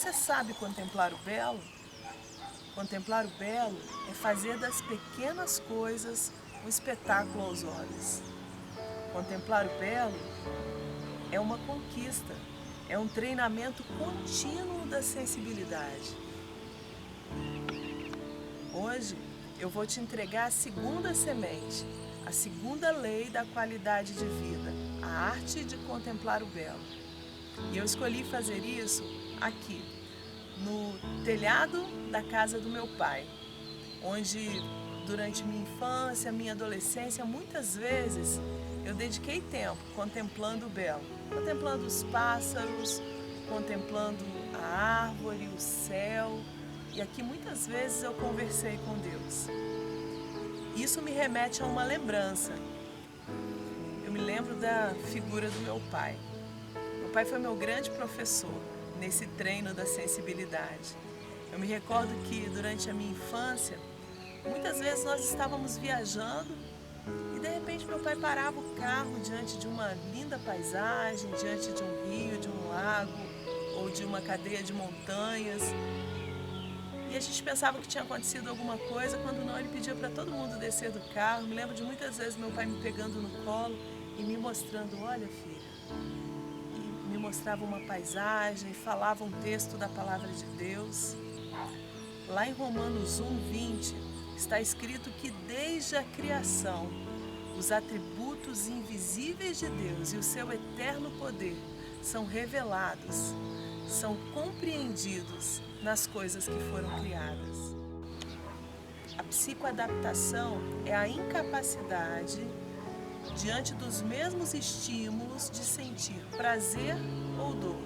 Você sabe contemplar o belo? Contemplar o belo é fazer das pequenas coisas um espetáculo aos olhos. Contemplar o belo é uma conquista, é um treinamento contínuo da sensibilidade. Hoje eu vou te entregar a segunda semente, a segunda lei da qualidade de vida, a arte de contemplar o belo. E eu escolhi fazer isso aqui, no telhado da casa do meu pai, onde durante minha infância, minha adolescência, muitas vezes eu dediquei tempo contemplando o belo, contemplando os pássaros, contemplando a árvore, o céu, e aqui muitas vezes eu conversei com Deus. Isso me remete a uma lembrança. Eu me lembro da figura do meu pai. Meu pai foi meu grande professor nesse treino da sensibilidade. Eu me recordo que durante a minha infância, muitas vezes nós estávamos viajando e de repente meu pai parava o carro diante de uma linda paisagem, diante de um rio, de um lago ou de uma cadeia de montanhas. E a gente pensava que tinha acontecido alguma coisa, quando não, ele pedia para todo mundo descer do carro. Me lembro de muitas vezes meu pai me pegando no colo e me mostrando: olha, filha. E me mostrava uma paisagem, falava um texto da palavra de Deus. Lá em Romanos 1:20 está escrito que desde a criação, os atributos invisíveis de Deus e o seu eterno poder são revelados, são compreendidos nas coisas que foram criadas. A psicoadaptação é a incapacidade, diante dos mesmos estímulos, de sentir prazer ou dor.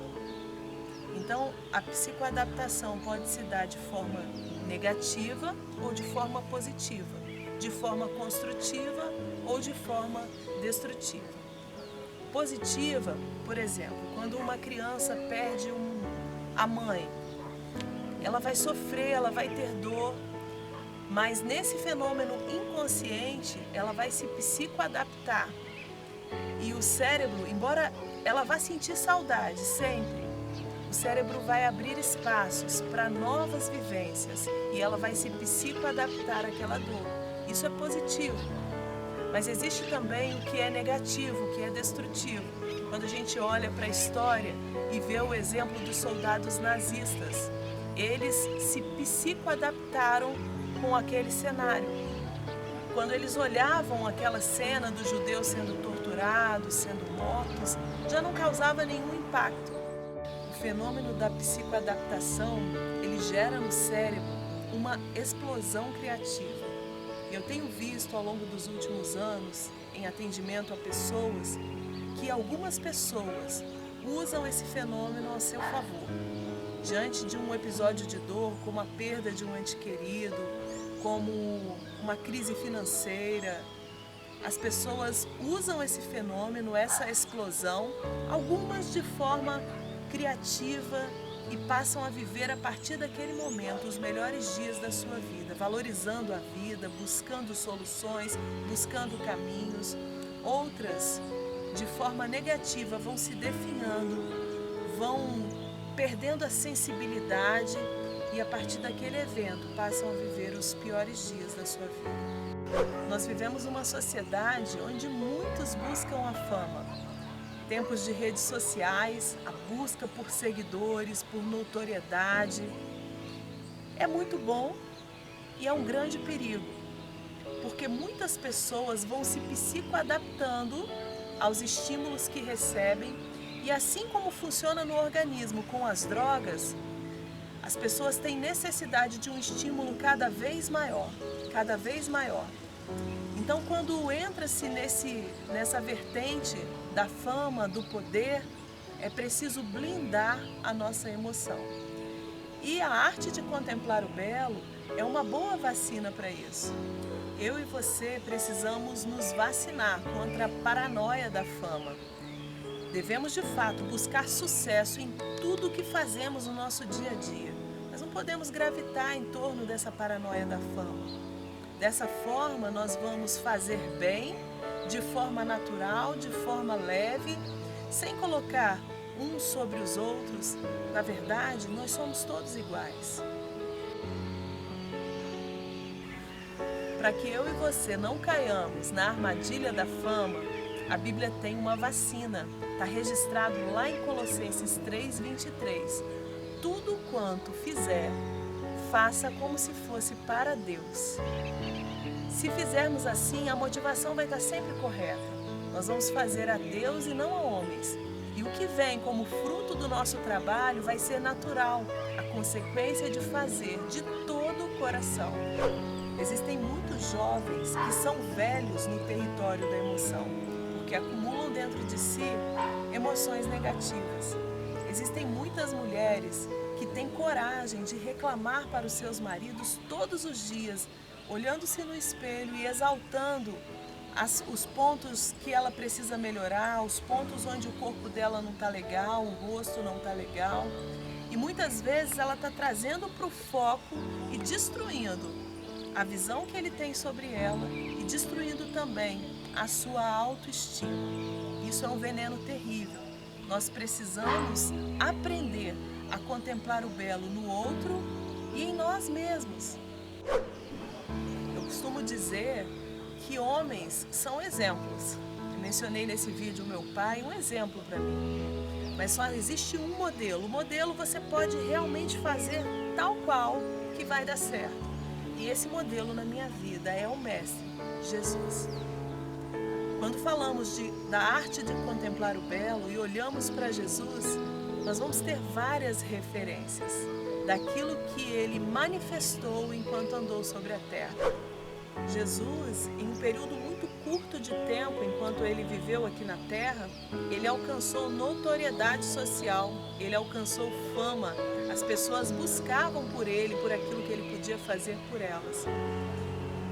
Então, a psicoadaptação pode se dar de forma negativa ou de forma positiva, de forma construtiva ou de forma destrutiva. Positiva, por exemplo, quando uma criança perde a mãe, ela vai sofrer, ela vai ter dor, mas nesse fenômeno inconsciente, ela vai se psicoadaptar. E o cérebro, embora ela vá sentir saudade sempre, o cérebro vai abrir espaços para novas vivências e ela vai se psicoadaptar àquela dor. Isso é positivo. Mas existe também o que é negativo, o que é destrutivo. Quando a gente olha para a história e vê o exemplo dos soldados nazistas, eles se psicoadaptaram com aquele cenário. Quando eles olhavam aquela cena dos judeus sendo torturados, sendo mortos, já não causava nenhum impacto. O fenômeno da psicoadaptação, ele gera no cérebro uma explosão criativa. Eu tenho visto ao longo dos últimos anos, em atendimento a pessoas, que algumas pessoas usam esse fenômeno ao seu favor. Diante de um episódio de dor, como a perda de um ente querido, como uma crise financeira, as pessoas usam esse fenômeno, essa explosão, algumas de forma criativa, e passam a viver a partir daquele momento os melhores dias da sua vida, valorizando a vida, buscando soluções, buscando caminhos. Outras, de forma negativa, vão se definhando, vão perdendo a sensibilidade e a partir daquele evento passam a viver os piores dias da sua vida. Nós vivemos uma sociedade onde muitos buscam a fama. Tempos de redes sociais, a busca por seguidores, por notoriedade. É muito bom e é um grande perigo, porque muitas pessoas vão se psicoadaptando aos estímulos que recebem e assim como funciona no organismo com as drogas, as pessoas têm necessidade de um estímulo cada vez maior, cada vez maior. Então, quando entra-se nessa vertente da fama, do poder, é preciso blindar a nossa emoção. E a arte de contemplar o belo é uma boa vacina para isso. Eu e você precisamos nos vacinar contra a paranoia da fama. Devemos, de fato, buscar sucesso em tudo o que fazemos no nosso dia a dia. Mas não podemos gravitar em torno dessa paranoia da fama. Dessa forma, nós vamos fazer bem, de forma natural, de forma leve, sem colocar uns sobre os outros, na verdade, nós somos todos iguais. Para que eu e você não caiamos na armadilha da fama, a Bíblia tem uma vacina. Está registrado lá em Colossenses 3:23. Tudo quanto fizer, faça como se fosse para Deus. Se fizermos assim, a motivação vai estar sempre correta. Nós vamos fazer a Deus e não a homens. E o que vem como fruto do nosso trabalho vai ser natural, a consequência de fazer de todo o coração. Existem muitos jovens que são velhos no território da emoção, porque acumulam dentro de si emoções negativas. Existem muitas mulheres que têm coragem de reclamar para os seus maridos todos os dias, olhando-se no espelho e exaltando os pontos que ela precisa melhorar, os pontos onde o corpo dela não está legal, o rosto não está legal. E muitas vezes ela está trazendo para o foco e destruindo a visão que ele tem sobre ela e destruindo também a sua autoestima. Isso é um veneno terrível. Nós precisamos aprender a contemplar o belo no outro e em nós mesmos. Eu costumo dizer que homens são exemplos. Eu mencionei nesse vídeo o meu pai, um exemplo para mim. Mas só existe um modelo. O modelo você pode realmente fazer tal qual que vai dar certo. E esse modelo na minha vida é o Mestre, Jesus. Quando falamos da arte de contemplar o belo e olhamos para Jesus, nós vamos ter várias referências daquilo que ele manifestou enquanto andou sobre a terra. Jesus, em um período muito curto de tempo, enquanto ele viveu aqui na terra, ele alcançou notoriedade social, ele alcançou fama. As pessoas buscavam por ele, por aquilo que ele podia fazer por elas.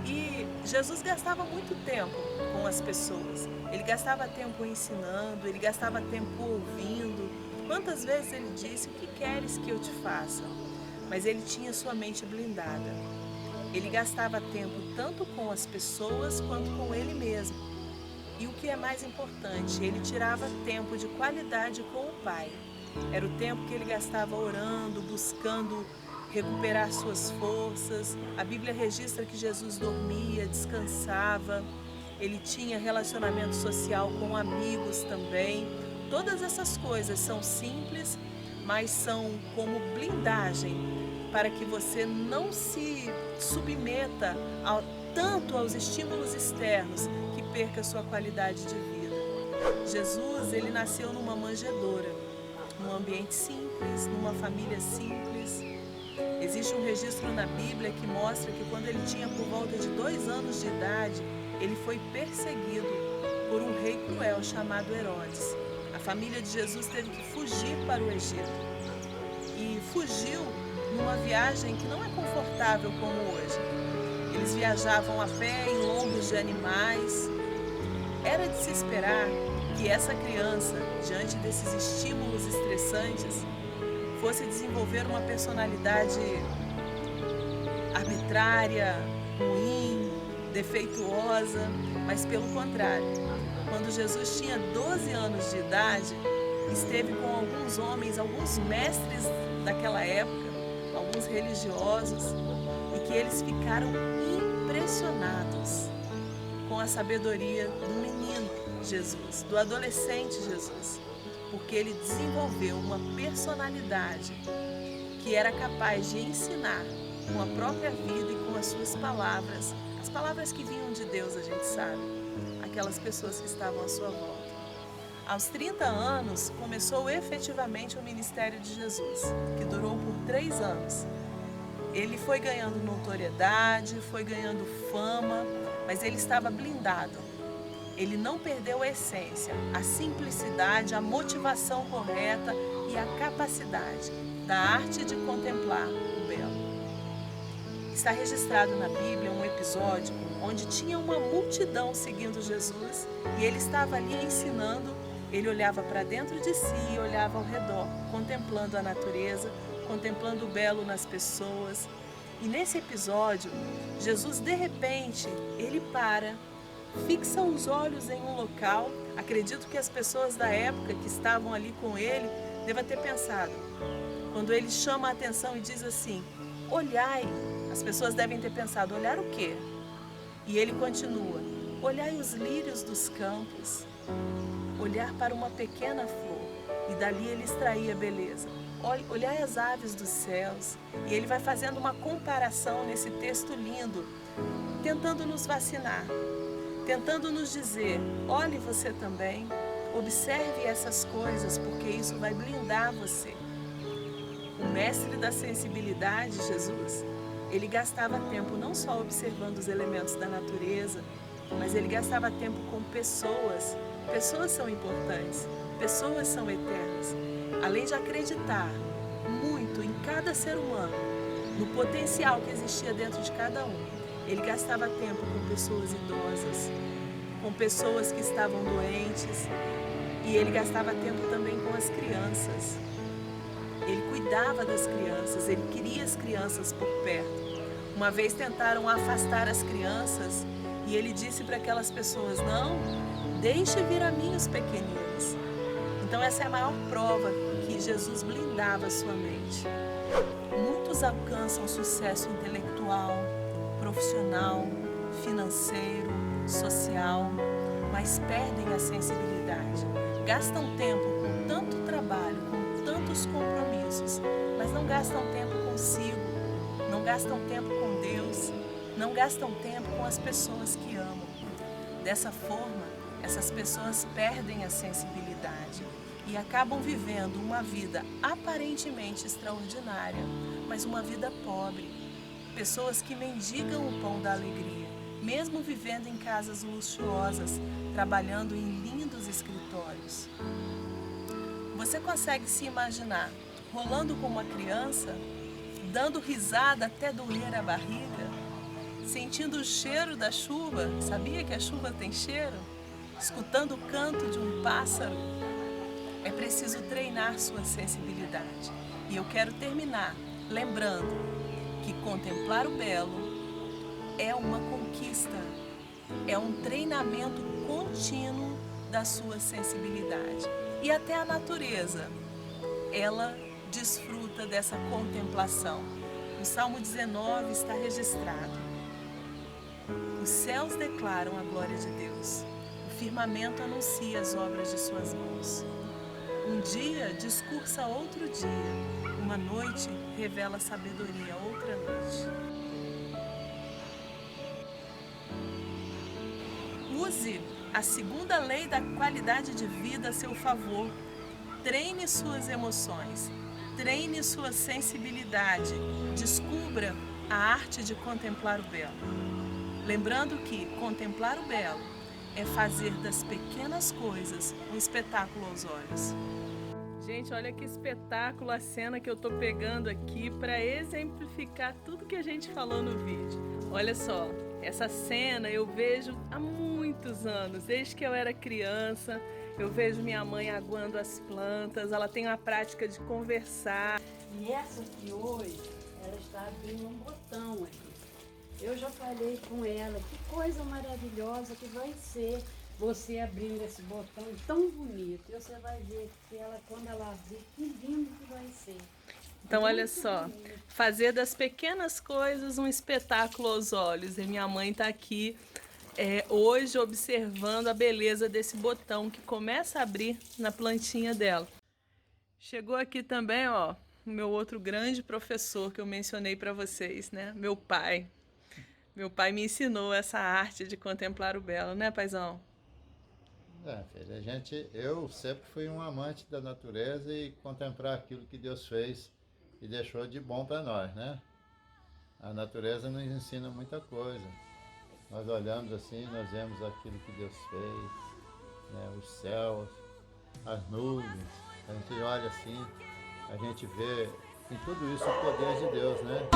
E Jesus gastava muito tempo com as pessoas. Ele gastava tempo ensinando, ele gastava tempo ouvindo. Quantas vezes ele disse: "O que queres que eu te faça?" Mas ele tinha sua mente blindada. Ele gastava tempo tanto com as pessoas quanto com ele mesmo. E o que é mais importante, ele tirava tempo de qualidade com o Pai. Era o tempo que ele gastava orando, buscando recuperar suas forças. A Bíblia registra que Jesus dormia, descansava. Ele tinha relacionamento social com amigos também. Todas essas coisas são simples, mas são como blindagem para que você não se submeta tanto aos estímulos externos que perca a sua qualidade de vida. Jesus, ele nasceu numa manjedoura, num ambiente simples, numa família simples. Existe um registro na Bíblia que mostra que quando ele tinha por volta de 2 anos de idade, ele foi perseguido por um rei cruel chamado Herodes. A família de Jesus teve que fugir para o Egito. E fugiu numa viagem que não é confortável como hoje. Eles viajavam a pé em lombos de animais. Era de se esperar que essa criança, diante desses estímulos estressantes, fosse desenvolver uma personalidade arbitrária, ruim, defeituosa, mas pelo contrário. Quando Jesus tinha 12 anos de idade, esteve com alguns homens, alguns mestres daquela época, alguns religiosos, e que eles ficaram impressionados com a sabedoria do menino Jesus, do adolescente Jesus, porque ele desenvolveu uma personalidade que era capaz de ensinar com a própria vida e com as suas palavras, as palavras que vinham de Deus, a gente sabe, aquelas pessoas que estavam à sua volta. Aos 30 anos, começou efetivamente o ministério de Jesus, que durou por 3 anos. Ele foi ganhando notoriedade, foi ganhando fama, mas ele estava blindado. Ele não perdeu a essência, a simplicidade, a motivação correta e a capacidade da arte de contemplar o belo. Está registrado na Bíblia um episódio onde tinha uma multidão seguindo Jesus e ele estava ali ensinando. Ele olhava para dentro de si e olhava ao redor, contemplando a natureza, contemplando o belo nas pessoas. E nesse episódio, Jesus, de repente, ele para, fixa os olhos em um local Acredito que as pessoas da época que estavam ali com ele devem ter pensado, quando ele chama a atenção e diz assim, olhai, as pessoas devem ter pensado, olhar o quê? E ele continua, olhai os lírios dos campos, olhar para uma pequena flor, e dali ele extraía beleza. Olhai as aves dos céus, e ele vai fazendo uma comparação nesse texto lindo, tentando nos vacinar, tentando nos dizer, olhe você também, observe essas coisas, porque isso vai blindar você. O mestre da sensibilidade, Jesus, ele gastava tempo não só observando os elementos da natureza, mas ele gastava tempo com pessoas. Pessoas são importantes, pessoas são eternas. Além de acreditar muito em cada ser humano, no potencial que existia dentro de cada um, ele gastava tempo com pessoas idosas, com pessoas que estavam doentes, e ele gastava tempo também com as crianças. Ele cuidava das crianças, ele queria as crianças por perto. Uma vez tentaram afastar as crianças e ele disse para aquelas pessoas, não, deixe vir a mim os pequeninos. Então essa é a maior prova que Jesus blindava a sua mente. Muitos alcançam sucesso intelectual, profissional, financeiro, social, mas perdem a sensibilidade. Gastam tempo com tanto trabalho, com tantos compromissos, mas não gastam tempo consigo, não gastam tempo com Deus, não gastam tempo com as pessoas que amam. Dessa forma, essas pessoas perdem a sensibilidade e acabam vivendo uma vida aparentemente extraordinária, mas uma vida pobre. Pessoas que mendigam o pão da alegria, mesmo vivendo em casas luxuosas, trabalhando em lindos escritórios. Você consegue se imaginar rolando com uma criança, dando risada até doer a barriga, sentindo o cheiro da chuva? Sabia que a chuva tem cheiro? Escutando o canto de um pássaro? É preciso treinar sua sensibilidade. E eu quero terminar lembrando que contemplar o belo é uma conquista, é um treinamento contínuo da sua sensibilidade. E até a natureza, ela desfruta dessa contemplação. No Salmo 19 está registrado: os céus declaram a glória de Deus, o firmamento anuncia as obras de suas mãos. Um dia discursa outro dia, uma noite revela sabedoria outra noite. Use a segunda lei da qualidade de vida a seu favor. Treine suas emoções, treine sua sensibilidade, descubra a arte de contemplar o belo. Lembrando que contemplar o belo é fazer das pequenas coisas um espetáculo aos olhos. Gente, olha que espetáculo a cena que eu tô pegando aqui para exemplificar tudo que a gente falou no vídeo. Olha só, essa cena eu vejo há muitos anos, desde que eu era criança. Eu vejo minha mãe aguando as plantas, ela tem a prática de conversar. E essa aqui hoje, ela está abrindo um botão aqui. Eu já falei com ela, que coisa maravilhosa que vai ser você abrindo esse botão tão bonito. E você vai ver que ela, quando ela abrir, que lindo que vai ser. Então olha só, fazer das pequenas coisas um espetáculo aos olhos. E minha mãe está aqui hoje observando a beleza desse botão que começa a abrir na plantinha dela. Chegou aqui também, ó, o meu outro grande professor que eu mencionei para vocês, né? Meu pai. Meu pai me ensinou essa arte de contemplar o belo, né, paizão? Filha, eu sempre fui um amante da natureza e contemplar aquilo que Deus fez e deixou de bom para nós, né? A natureza nos ensina muita coisa. Nós olhamos assim, nós vemos aquilo que Deus fez, né? Os céus, as nuvens. A gente olha assim, a gente vê em tudo isso o poder de Deus, né?